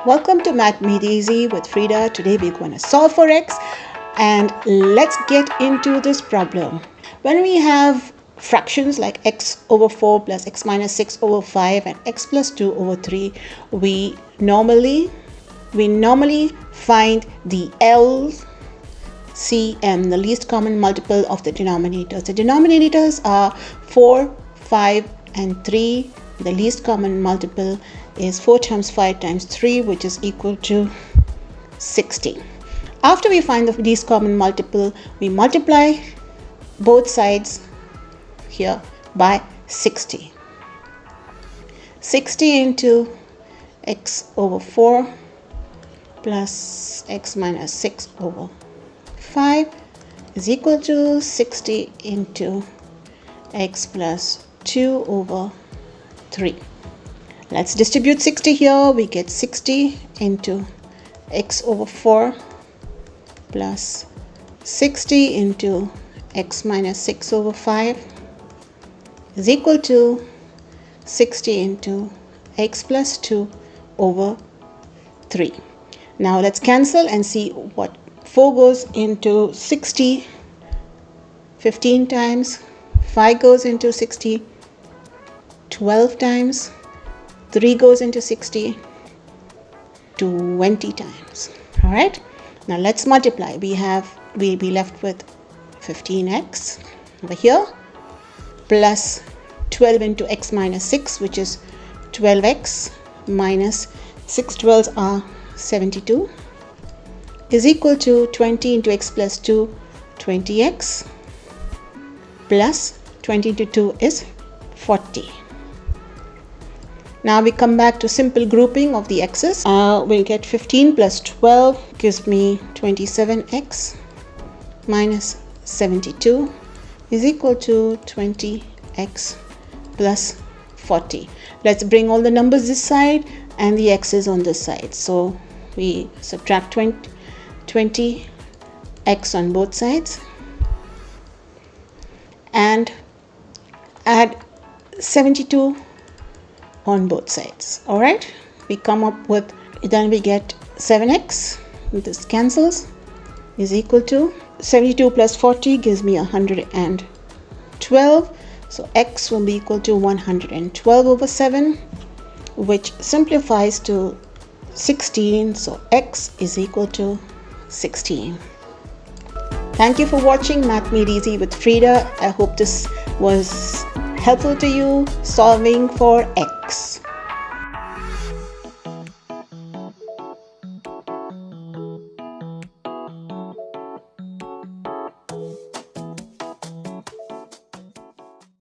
Welcome to Math Made Easy with Frida. Today we're going to solve for x, and let's get into this problem. When we have fractions like x over 4 plus x minus 6 over 5 and x plus 2 over 3, we normally find the LCM, the least common multiple of the denominators. The denominators are 4, 5 and 3. The least common multiple is 4 times 5 times 3, which is equal to 60. After we find the least common multiple, we multiply both sides here by 60. 60 into x over 4 plus x minus 6 over 5 is equal to 60 into x plus 2 over 3. Let's distribute 60 here. We get 60 into x over 4 plus 60 into x minus 6 over 5 is equal to 60 into x plus 2 over 3. Now let's cancel and see what 4 goes into 60 15 times, 5 goes into 60 12 times, 3 goes into 60 20 times. All right, now let's multiply. We'll be left with 15x over here plus 12 into x minus 6, which is 12x minus 6 12s are 72, is equal to 20 into x plus 2, 20x plus 20 into 2 is 40. Now we come back to simple grouping of the x's. We'll get 15 plus 12 gives me 27x minus 72 is equal to 20x plus 40. Let's bring all the numbers this side and the x's on this side. So we subtract 20x on both sides and add 72 on both sides. All right, we come up with, then we get 7x, this cancels, is equal to 72 plus 40 gives me 112. So x will be equal to 112 over 7, which simplifies to 16. So x is equal to 16. Thank you for watching Math Made Easy with Frida. I hope this was helpful to you solving for x.